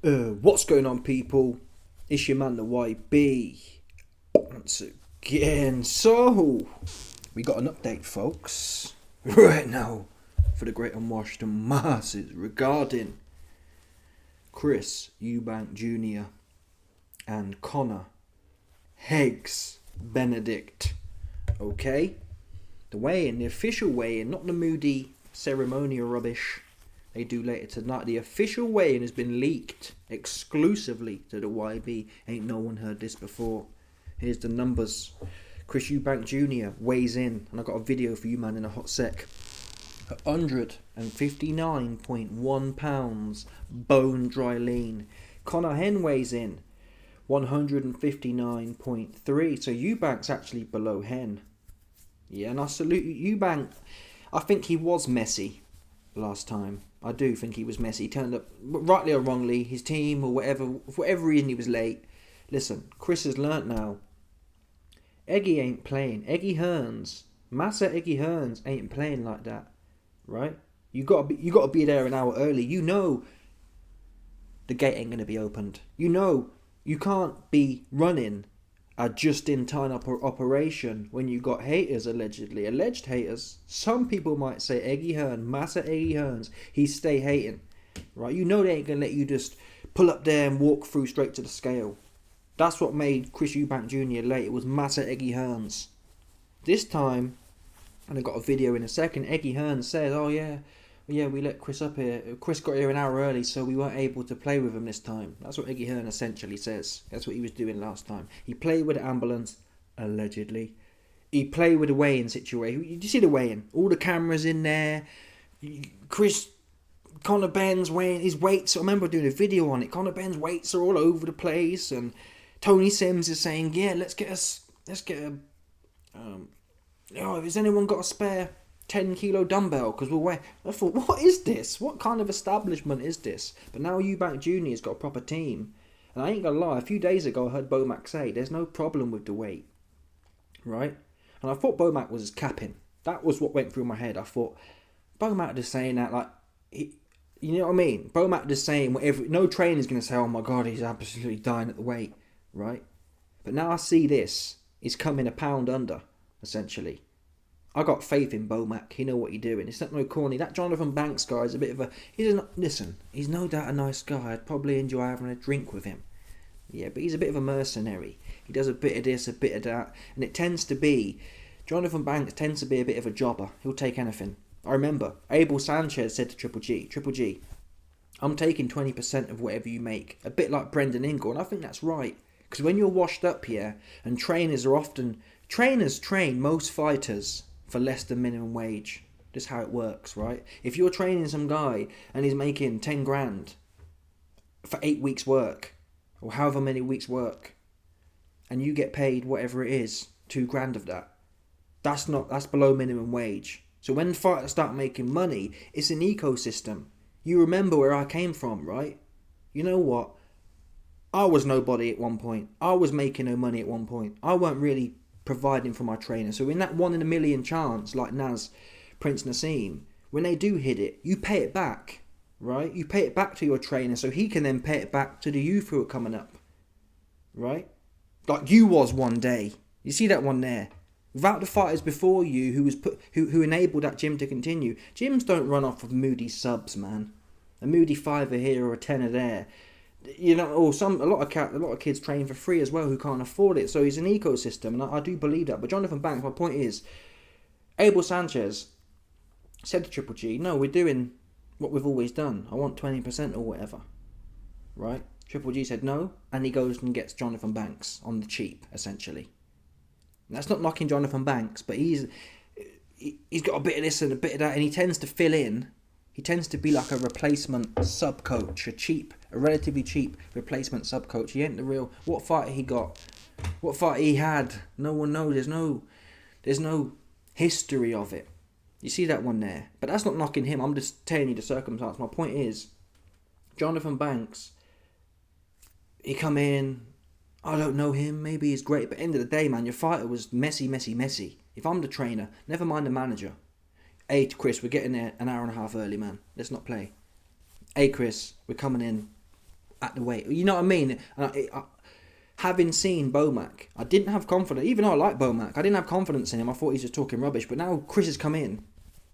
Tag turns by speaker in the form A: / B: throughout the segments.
A: What's going on, people? It's your man, the YB. Once again. So, we got an update, folks, right now for the great unwashed masses regarding Chris Eubank Jr. and Conor Hegs Benedict. Okay? The weigh-in, the official weigh-in, not the moody ceremonial rubbish they do later tonight. The official weigh-in has been leaked exclusively to the YB. Ain't no one heard this before. Here's the numbers. Chris Eubank Jr. weighs in, and I got a video for you, man, in a hot sec. 159.1 pounds, bone dry lean. Conor Hen weighs in 159.3. So Eubank's actually below Hen. Yeah, and I salute Eubank. I think he was messy last time. I do think he was messy. He turned up, rightly or wrongly, his team or whatever, for whatever reason he was late. Listen, Chris has learnt now. Eggy ain't playing. Massa Eggy Hearns ain't playing like that, right? You gotta be there an hour early. You know the gate ain't gonna be opened. You know you can't be running a just-in-time operation when you got haters, alleged haters. Some people might say Eggy Hearn, Massa Eggy Hearns, he stay hating, right? You know they ain't gonna let you just pull up there and walk through straight to the scale. That's what made Chris Eubank Jr. late. It was Massa Eggy Hearns. This time, and I got a video in a second, Eggy Hearns says, oh yeah, we let Chris up here. Chris got here an hour early, so we weren't able to play with him this time. That's what Eggy Hearn essentially says. That's what he was doing last time. He played with the ambulance, allegedly. He played with the weigh-in situation. Did you see the weigh-in? All the cameras in there. Conor Benn's weighing his weights. I remember doing a video on it. Conor Benn's weights are all over the place, and Tony Sims is saying, yeah, let's get has anyone got a spare 10-kilo dumbbell? Because we'll weigh. I thought, what is this? What kind of establishment is this? But now Eubank Jr. has got a proper team. And I ain't gonna lie, a few days ago I heard Bomac say there's no problem with the weight. Right? And I thought Bomac was capping. That was what went through my head. I thought, Bomac just saying that, like, you know what I mean? Bomac just saying whatever. No trainer's gonna say, oh my god, he's absolutely dying at the weight. Right? But now I see this. He's coming a pound under, essentially. I got faith in Bomac. He know what he's doing. It's not no corny. That Jonathan Banks guy is a bit of a... Listen, he's no doubt a nice guy. I'd probably enjoy having a drink with him. Yeah, but he's a bit of a mercenary. He does a bit of this, a bit of that. And it tends to be... Jonathan Banks tends to be a bit of a jobber. He'll take anything. I remember, Abel Sanchez said to Triple G, I'm taking 20% of whatever you make. A bit like Brendan Ingle. And I think that's right. Because when you're washed up here, and trainers train most fighters for less than minimum wage. Just how it works, right? If you're training some guy and he's making 10 grand for 8 weeks work, or however many weeks work, and you get paid whatever it is, 2 grand of that, that's below minimum wage. So when fighters start making money, it's an ecosystem. You remember where I came from, right? You know what? I was nobody at one point. I was making no money at one point. I weren't really providing for my trainer. So in that 1 in a million chance, like Prince Nassim, when they do hit it, you pay it back, right? You pay it back to your trainer so he can then pay it back to the youth who are coming up, right? Like you was one day. You see that one there? Without the fighters before you who enabled that gym to continue. Gyms don't run off of moody subs, man. A moody fiver here or a tenner there. You know, or a lot of kids train for free as well who can't afford it. So it's an ecosystem, and I do believe that. But Jonathan Banks, my point is, Abel Sanchez said to Triple G, no, we're doing what we've always done. I want 20% or whatever, right? Triple G said no, and he goes and gets Jonathan Banks on the cheap, essentially. And that's not knocking Jonathan Banks, but he's got a bit of this and a bit of that, and he tends to fill in. He tends to be like a replacement sub-coach, a relatively cheap replacement sub-coach. He ain't the real... What fight he got? What fight he had? No one knows. There's no history of it. You see that one there? But that's not knocking him. I'm just telling you the circumstance. My point is, Jonathan Banks, he come in... I don't know him. Maybe he's great. But at the end of the day, man, your fighter was messy. If I'm the trainer, never mind the manager... Hey, Chris, we're getting there an hour and a half early, man. Let's not play. Hey, Chris, we're coming in at the weight. You know what I mean? And having seen Bomac, I didn't have confidence. Even though I like Bomac, I didn't have confidence in him. I thought he's just talking rubbish. But now Chris has come in,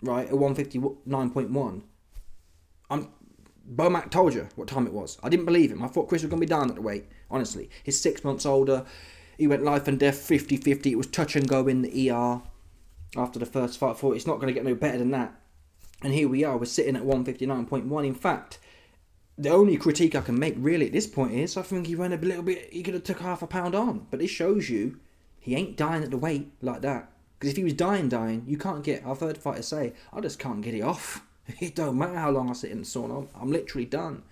A: right, at 159.1. Bomac told you what time it was. I didn't believe him. I thought Chris was going to be down at the weight, honestly. He's 6 months older. He went life and death, 50-50. It was touch and go in the ER after the first fight. I thought it's not going to get no better than that. And here we are. We're sitting at 159.1. In fact, the only critique I can make really at this point is I think he went a little bit... He could have took half a pound on. But this shows you he ain't dying at the weight like that. Because if he was dying, you can't get... I've heard fighters say, I just can't get it off. It don't matter how long I sit in the sauna. I'm literally done.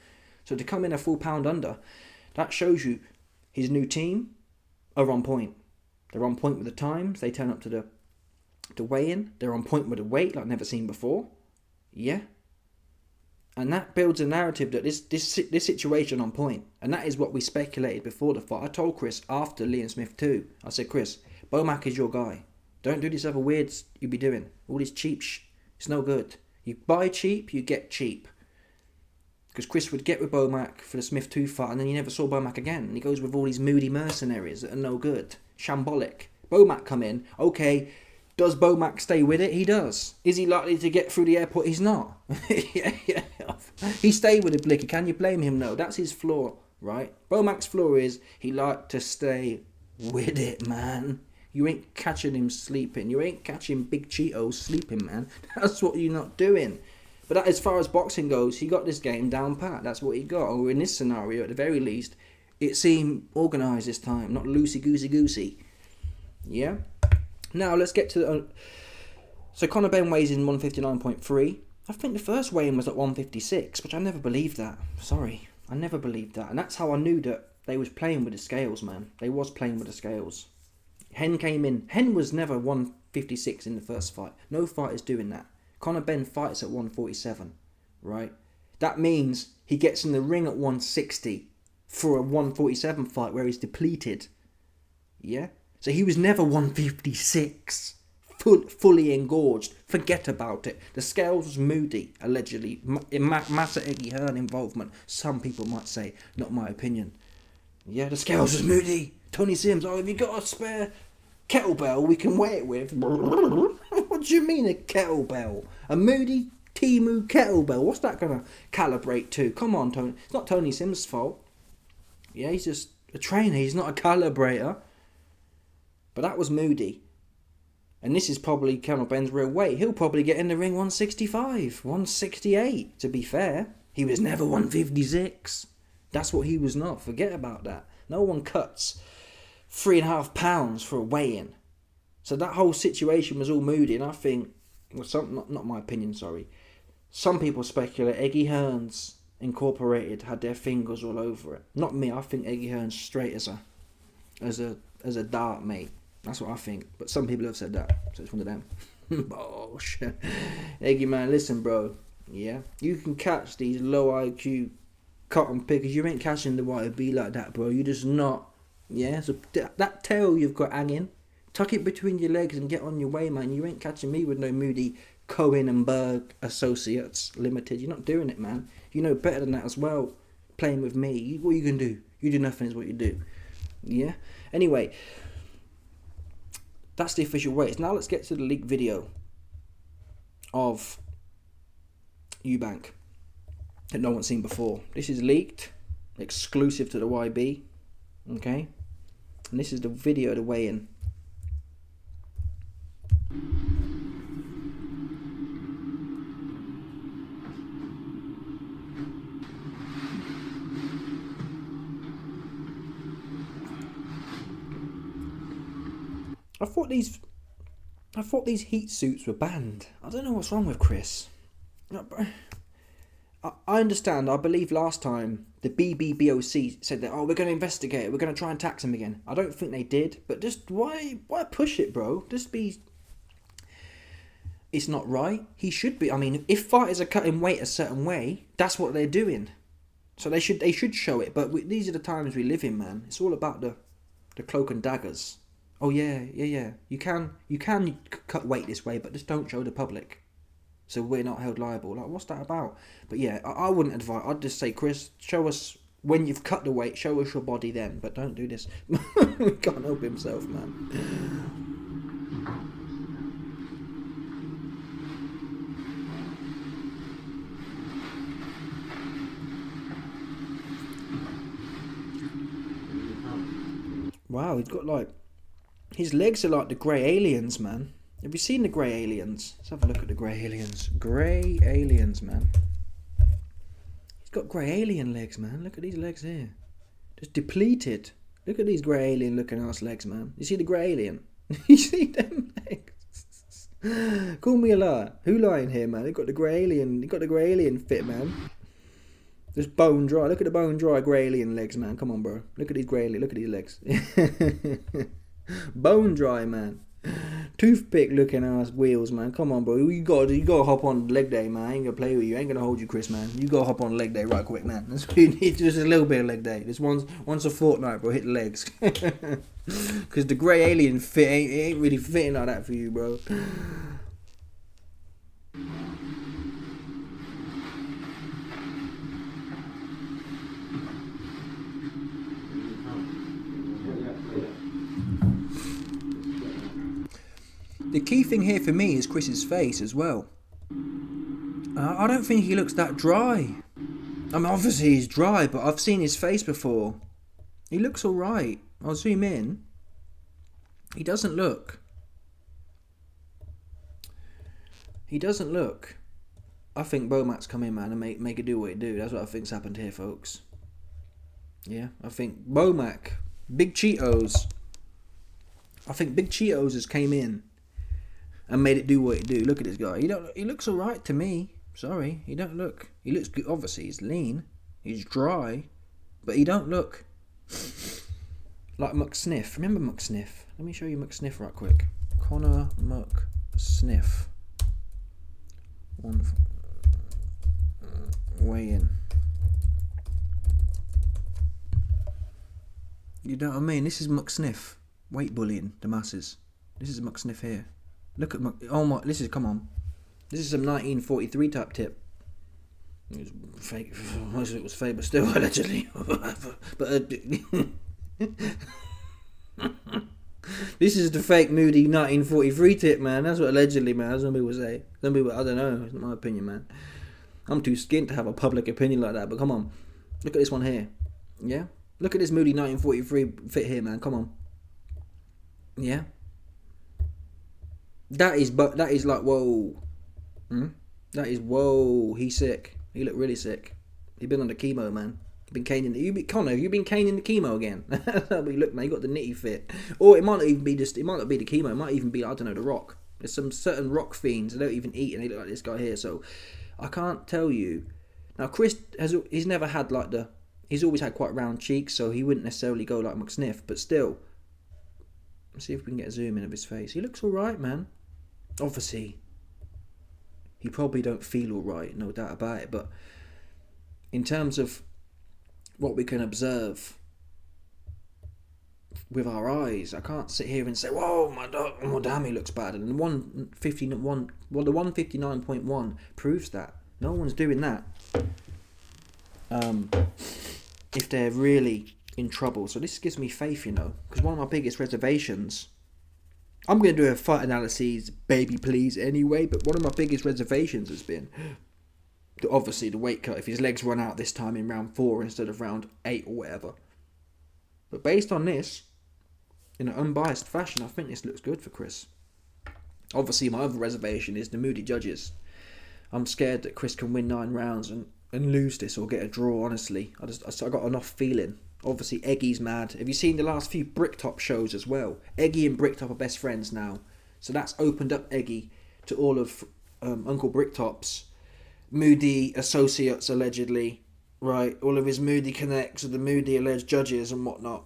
A: So to come in a full pound under, that shows you his new team are on point. They're on point with the times. They turn up to the weigh-in. They're on point with the weight like never seen before. Yeah. And that builds a narrative that this situation on point. And that is what we speculated before the fight. I told Chris after Liam Smith too. I said, Chris, Bomac is your guy. Don't do these other weirds you be doing. All this cheap it's no good. You buy cheap, you get cheap. Because Chris would get with Bomac for the Smith 2 fight and then you never saw Bomac again. And he goes with all these moody mercenaries that are no good. Shambolic. Bomac come in. Okay, does Bomac stay with it? He does. Is he likely to get through the airport? He's not. yeah. He stayed with the Blicky. Can you blame him? No, that's his flaw, right? Bomac's flaw is he liked to stay with it, man. You ain't catching him sleeping. You ain't catching Big Cheetos sleeping, man. That's what you're not doing. But that, as far as boxing goes, he got this game down pat. That's what he got. Or in this scenario, at the very least, it seemed organised this time, not loosey-goosey-goosey. Yeah? Now, let's get to... So, Conor Benn weighs in 159.3. I think the first weigh-in was at 156, which I never believed that. Sorry. I never believed that. And that's how I knew that they was playing with the scales, man. They was playing with the scales. Hearn came in. Hearn was never 156 in the first fight. No fighter's doing that. Conor Benn fights at 147, right? That means he gets in the ring at 160 for a 147 fight where he's depleted. Yeah? So he was never 156. Fully engorged. Forget about it. The scales was moody, allegedly. Massa Eggy Hearn involvement. Some people might say, not my opinion. Yeah, the scales was moody. Tony Sims, have you got a spare kettlebell we can weigh it with? What do you mean a kettlebell? A moody Timu kettlebell? What's that going to calibrate to? Come on, Tony. It's not Tony Sims' fault. Yeah, he's just a trainer. He's not a calibrator. But that was moody. And this is probably Conor Benn's real weight. He'll probably get in the ring 165, 168, to be fair. He was never 156. That's what he was not. Forget about that. No one cuts 3.5 pounds for a weigh-in. So that whole situation was all moody, and I think, not my opinion, sorry. Some people speculate Eggy Hearns Incorporated had their fingers all over it. Not me. I think Eggy Hearns straight as a dart, mate. That's what I think. But some people have said that, so it's one of them. Bullshit. Eggy, man, listen, bro. Yeah, you can catch these low IQ cotton pickers. You ain't catching the YB like that, bro. You just not. Yeah, so that tail you've got hanging, tuck it between your legs and get on your way, man. You ain't catching me with no moody Cohen and Berg Associates Limited. You're not doing it, man. You know better than that as well. Playing with me. What you can do? You do nothing is what you do. Yeah? Anyway, that's the official weights. Now let's get to the leaked video of Eubank that no one's seen before. This is leaked, exclusive to the YB. Okay? And this is the video of the weigh-in. I thought these heat suits were banned. I don't know what's wrong with Chris. I understand. I believe last time the BBBOC said that, we're going to investigate it. We're going to try and tax him again. I don't think they did. But just why push it, bro? Just be... It's not right. He should be. I mean, if fighters are cutting weight a certain way, that's what they're doing. So they should show it. But these are the times we live in, man. It's all about the cloak and daggers. Oh yeah. You can cut weight this way, but just don't show the public, so we're not held liable. Like, what's that about? But yeah, I wouldn't advise. I'd just say, Chris, show us When you've cut the weight, show us your body then. But don't do this. He can't help himself, man. Wow, he's got like... His legs are like the grey aliens, man. Have you seen the grey aliens? Let's have a look at the grey aliens. Grey aliens, man. He's got grey alien legs, man. Look at these legs here. Just depleted. Look at these grey alien looking ass legs, man. You see the grey alien? You see them legs? Call me a liar. Who lying here, man? They got the grey alien. They got the grey alien fit, man. Just bone dry. Look at the bone dry grey alien legs, man. Come on, bro. Look at these grey alien. Look at these legs. Bone dry, man. Toothpick looking ass wheels, man. Come on, bro. You gotta hop on leg day, man. I ain't gonna play with you. I ain't gonna hold you, Chris, man. You gotta hop on leg day right quick, man. That's what you need. Just a little bit of leg day. Just once a fortnight, bro. Hit the legs. Because the grey alien fit ain't really fitting like that for you, bro. The key thing here for me is Chris's face as well. I don't think he looks that dry. I mean, obviously he's dry, but I've seen his face before. He looks alright. I'll zoom in. He doesn't look. I think Beaumack's come in, man, and make it do what it do. That's what I think's happened here, folks. Yeah, I think Beaumack, Big Cheetos. I think Big Cheetos has came in and made it do what it do. Look at this guy. He looks alright to me. Sorry, he don't look. He looks good. Obviously, he's lean. He's dry, but he don't look like McSniff. Remember McSniff? Let me show you McSniff right quick. Conor McSniff. Weigh in. You know what I mean? This is McSniff. Weight bullying the masses. This is McSniff here. Look at oh my! Come on. This is some 1943 type tip. It was fake. Most of it was fake, but still allegedly. But this is the fake moody 1943 tip, man. That's what allegedly, man. That's what people say. Some people, I don't know. It's not my opinion, man. I'm too skint to have a public opinion like that. But come on, look at this one here. Yeah, look at this moody 1943 fit here, man. Come on. Yeah. That is like, whoa. That is, whoa. He's sick. He looked really sick. He's been on the chemo, man. Connor, have you been caning the chemo again? That's how you look, man. You got the nitty fit. Or it might not even be it might not be the chemo. It might even be, I don't know, the rock. There's some certain rock fiends that don't even eat and they look like this guy here. So I can't tell you. Now Chris he's never had like he's always had quite round cheeks, so he wouldn't necessarily go like McSniff, but still. Let's see if we can get a zoom in of his face. He looks alright, man. Obviously, he probably don't feel alright, no doubt about it, but in terms of what we can observe with our eyes, I can't sit here and say, whoa, my damn, he looks bad. And the 159.1 proves that. No one's doing that. If they're really in trouble. So this gives me faith, because one of my biggest reservations, I'm going to do a fight analysis, baby please, anyway, but one of my biggest reservations has been that obviously the weight cut, if his legs run out this time in round 4 instead of round 8 or whatever. But based on this, in an unbiased fashion, I think this looks good for Chris. Obviously, my other reservation is the moody judges. I'm scared that Chris can win 9 rounds and lose this or get a draw, honestly. I got enough feeling. Obviously, Eggy's mad. Have you seen the last few Bricktop shows as well? Eggy and Bricktop are best friends now. So that's opened up Eggy to all of Uncle Bricktop's moody associates, allegedly. Right? All of his moody connects with the moody alleged judges and whatnot.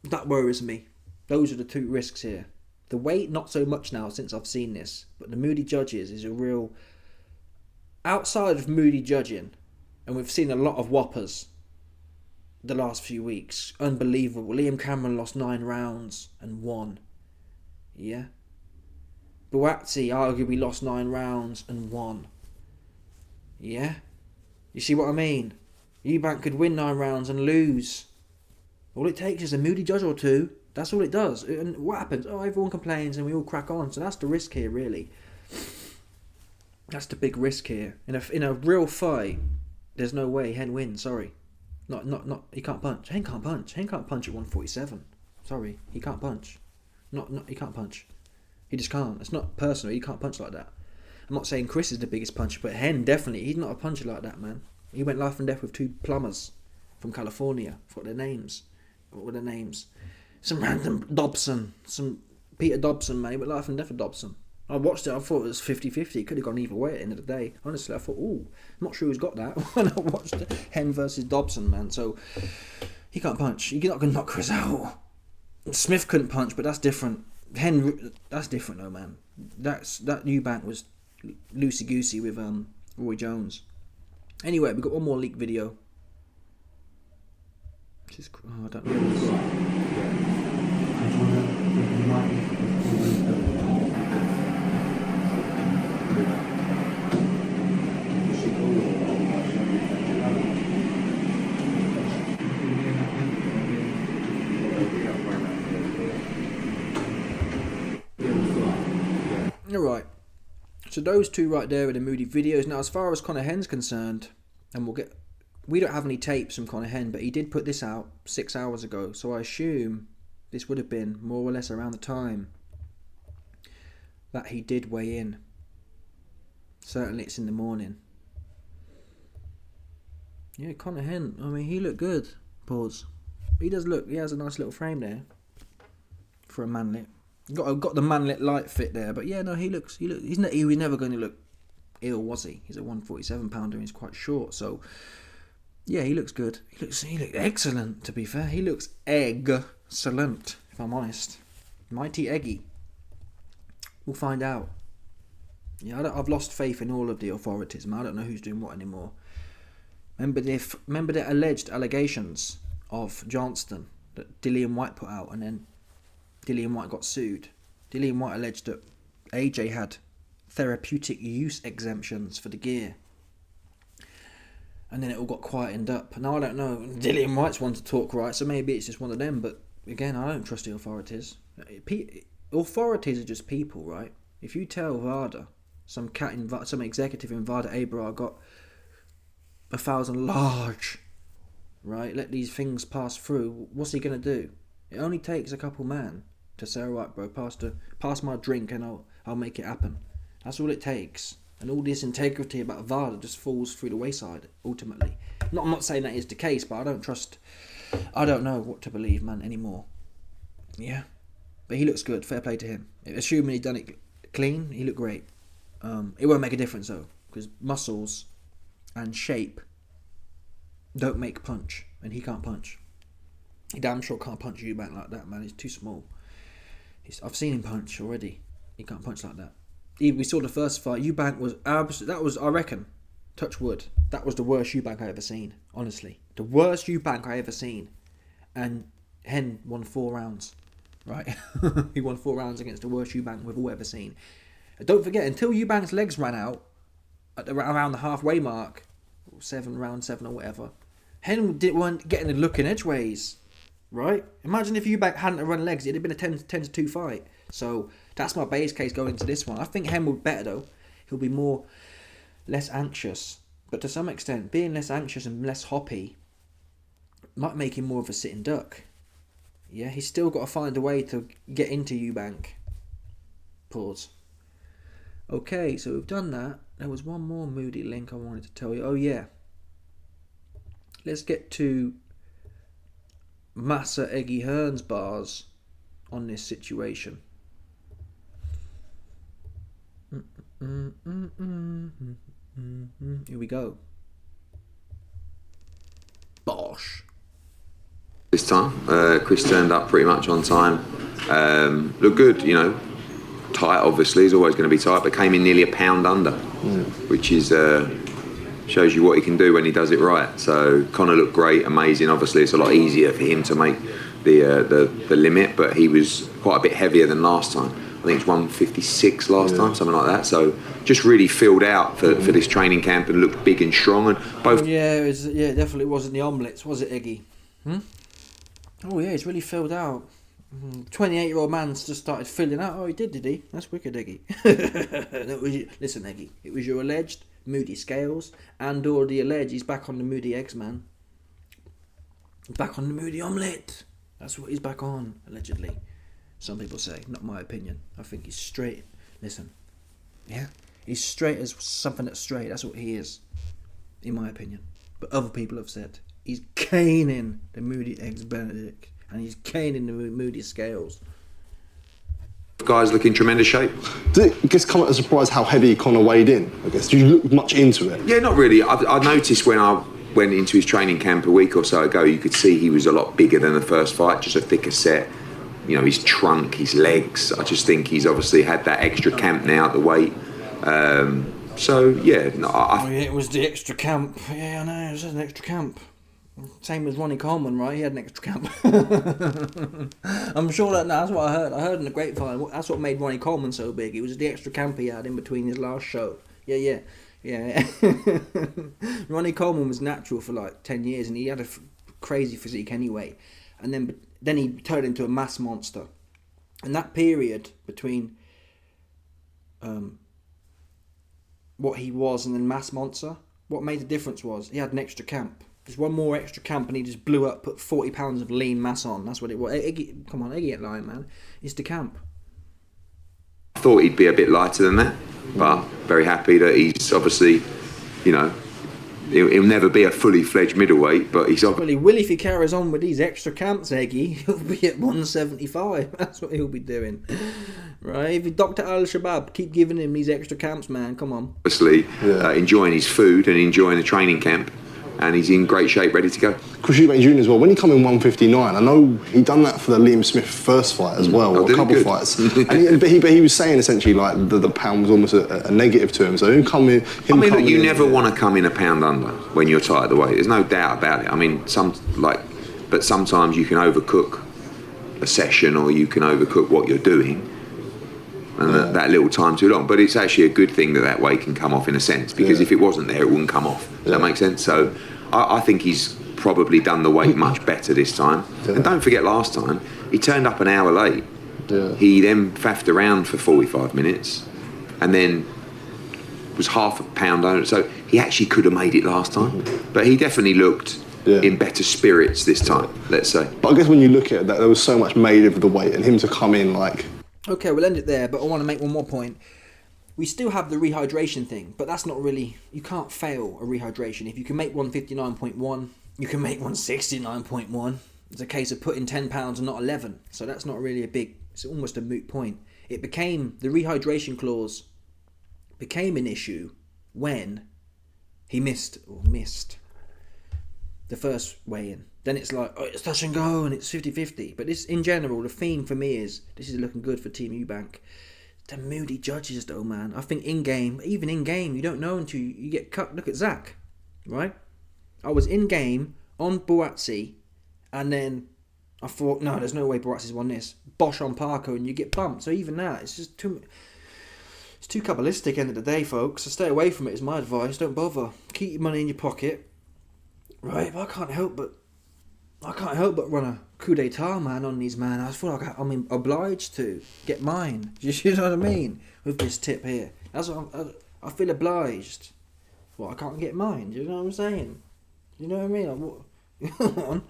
A: That worries me. Those are the 2 risks here. The weight, not so much now since I've seen this. But the moody judges is a real... Outside of moody judging, and we've seen a lot of whoppers the last few weeks. Unbelievable. Liam Cameron lost 9 rounds and won. Yeah. Buatsi arguably lost 9 rounds and won. Yeah. You see what I mean? Eubank could win 9 rounds and lose. All it takes is a moody judge or two. That's all it does. And what happens? Oh, everyone complains and we all crack on. So that's the risk here, really. That's the big risk here. In a real fight, there's no way Hearn wins. Sorry, not. He can't punch. Hearn can't punch. Hearn can't punch at 147. Sorry, he can't punch. He can't punch. He just can't. It's not personal. He can't punch like that. I'm not saying Chris is the biggest puncher, but Hearn definitely. He's not a puncher like that, man. He went life and death with 2 plumbers from California. Forgot their names. What were their names? Some random Dobson. Some Peter Dobson, man. He went life and death with Dobson. I watched it, I thought it was 50-50. It could have gone either way at the end of the day. Honestly, I thought, I'm not sure who's got that when I watched Hearn versus Dobson, man. So, he can't punch. You're not going to knock Chris out. Smith couldn't punch, but that's different. Hearn, that's different though, man. That Eubank was loosey-goosey with Roy Jones. Anyway, we've got one more leak video. I don't know. Alright, so those 2 right there are the moody videos. Now, as far as Conor Henn's concerned, and we don't have any tapes from Conor Henn, but he did put this out 6 hours ago, so I assume this would have been more or less around the time that he did weigh in. Certainly it's in the morning. Yeah, Conor Henn, I mean, he looked good. Pause. He does look, he has a nice little frame there for a manlet. Got the manlet light fit there, but yeah, no, he was never going to look ill, was he? He's a 147 pounder and he's quite short, so yeah, he looks good. He looks excellent, to be fair. He looks excellent, if I'm honest. Mighty eggy. We'll find out. Yeah, I've lost faith in all of the authorities, man. I don't know who's doing what anymore. Remember the alleged allegations of Johnston that Dillian White put out, and then Dillian White got sued. Dillian White alleged that AJ had therapeutic use exemptions for the gear. And then it all got quietened up. Now, I don't know. Dillian White's one to talk right, so maybe it's just one of them. But again, I don't trust the authorities. Authorities are just people, right? If you tell VADA, some executive in VADA Abra got 1,000 large, right? Let these things pass through. What's he going to do? It only takes a couple man to say, all right, bro, pass my drink and I'll make it happen. That's all it takes. And all this integrity about VADA just falls through the wayside, ultimately. I'm not saying that is the case, but I don't know what to believe, man, anymore. Yeah. But he looks good, fair play to him. Assuming he done it clean, he looked great. It won't make a difference, though, because muscles and shape don't make punch, and he can't punch. He damn sure can't punch Eubank like that, man. He's too small. I've seen him punch already. He can't punch like that. We saw the first fight. Eubank was that was, I reckon, touch wood, that was the worst Eubank I ever seen. Honestly, the worst Eubank I ever seen. And Hearn won 4 rounds, right? He won 4 rounds against the worst Eubank we've all ever seen. And don't forget, until Eubank's legs ran out at around the halfway mark, round 7 or whatever, Hearn weren't getting a look in edgeways, right? Imagine if Eubank hadn't run legs, it'd have been a 10-2 fight. So that's my base case going into this one. I think Hearn will be better though. He'll be less anxious. But to some extent, being less anxious and less hoppy might make him more of a sitting duck. Yeah, he's still got to find a way to get into Eubank. Pause. Okay, so we've done that. There was one more moody link I wanted to tell you. Oh yeah. Let's get to Massa Eggy Hearn's bars on this situation. Here we go. Bosh.
B: This time, Chris turned up pretty much on time. Looked good, you know. Tight, obviously, he's always going to be tight, but came in nearly a pound under, which is shows you what he can do when he does it right. So Conor looked great, amazing. Obviously, it's a lot easier for him to make the limit, but he was quite a bit heavier than last time. I think it's 156 last time, something like that. So just really filled out for this training camp and looked big and strong. And both.
A: Yeah, it definitely wasn't the omelettes, was it, Eggy? Oh yeah, he's really filled out. 28-year-old man's just started filling out. Oh, he did he? That's wicked, Eggy. Listen, Eggy, it was your alleged moody scales and or the alleged he's back on the moody eggs, man. He's back on the moody omelette. That's what he's back on, allegedly. Some people say, not my opinion. I think he's straight. Listen, yeah, he's straight as something that's straight. That's what he is, in my opinion. But other people have said he's caning the moody eggs Benedict, and he's caning the moody scales.
B: Guys look in tremendous shape.
C: Did it just come as a surprise how heavy Conor weighed in? I guess. Did you look much into it?
B: Yeah, not really. I noticed when I went into his training camp a week or so ago, you could see he was a lot bigger than the first fight, just a thicker set. You know, his trunk, his legs. I just think he's obviously had that extra camp now, the weight. So, yeah. No,
A: it was the extra camp. Yeah, I know, it was an extra camp. Same as Ronnie Coleman, right? He had an extra camp. I'm sure that's what I heard. I heard in the grapevine. That's what made Ronnie Coleman so big. It was the extra camp he had in between his last show. Yeah. Ronnie Coleman was natural for like 10 years and he had a crazy physique anyway. And then he turned into a mass monster. And that period between what he was and then mass monster, what made the difference was he had an extra camp. Just one more extra camp and he just blew up, put 40 pounds of lean mass on. That's what it was. Come on, Iggy ain't lying, man. It's the camp.
B: I thought he'd be a bit lighter than that, but very happy that he's obviously, you know, he'll never be a fully fledged middleweight, but he's obviously...
A: Well, he will if he carries on with these extra camps, Eggy. He'll be at 175. That's what he'll be doing. Right? If Dr. Al-Shabaab keep giving him these extra camps, man, come on.
B: Obviously enjoying his food and enjoying the training camp. And he's in great shape, ready to go.
C: Chris Eubank Jr. as well. When he come in 159, I know he done that for the Liam Smith first fight as well, or a couple of fights. But he was saying essentially like the pound was almost a negative to him. So him coming,
B: look, you never want to come in a pound under when you're tight at the weight. There's no doubt about it. I mean, but sometimes you can overcook a session, or you can overcook what you're doing, and that little time too long. But it's actually a good thing that weight can come off in a sense, because if it wasn't there, it wouldn't come off. Does that make sense? So I think he's probably done the weight much better this time. And don't forget, last time he turned up an hour late. He then faffed around for 45 minutes and then was half a pound under. So he actually could have made it last time. But he definitely looked in better spirits this time, let's say.
C: But I guess when you look at that, there was so much made of the weight, and him to come in like...
A: Okay, we'll end it there, but I want to make one more point. We still have the rehydration thing, but that's not really... You can't fail a rehydration. If you can make 159.1, you can make 169.1. It's a case of putting 10 pounds and not 11. So that's not really it's almost a moot point. The rehydration clause became an issue when he missed the first weigh-in. Then it's like, it's touch and go and it's 50-50. But this, in general, the theme for me is, this is looking good for Team Eubank. The moody judges, though, man. I think even in-game, you don't know until you get cut. Look at Zach, right? I was in-game on Buatsi, and then I thought, no, there's no way Buatsi's won this. Bosh on Parker, and you get bumped. So even that, it's just too... It's too Kabbalistic, end of the day, folks. So stay away from it is my advice. Don't bother. Keep your money in your pocket. Right? But I can't help but run a coup d'etat, man, on these, man. I feel like I'm obliged to get mine. You know what I mean? With this tip here. That's what I feel obliged. Well, I can't get mine. Do you know what I'm saying? You know what I mean? Come on.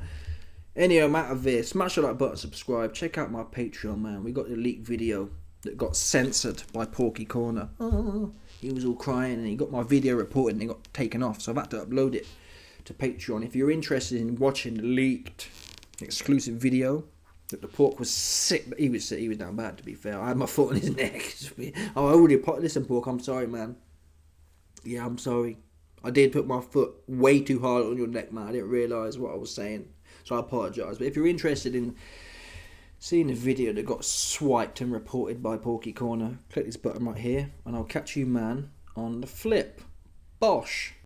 A: Anyway, I'm out of this. Smash the like button, subscribe. Check out my Patreon, man. We got the leaked video that got censored by Porky Corner. Oh, he was all crying and he got my video reported and it got taken off. So I've had to upload it to Patreon. If you're interested in watching the leaked exclusive video that the pork was sick, but he was down bad, to be fair. I had my foot on his neck. Listen, pork, I'm sorry, man. Yeah, I'm sorry. I did put my foot way too hard on your neck, man. I didn't realise what I was saying, so I apologise. But if you're interested in seeing the video that got swiped and reported by Porky Corner, click this button right here and I'll catch you, man, on the flip. Bosh.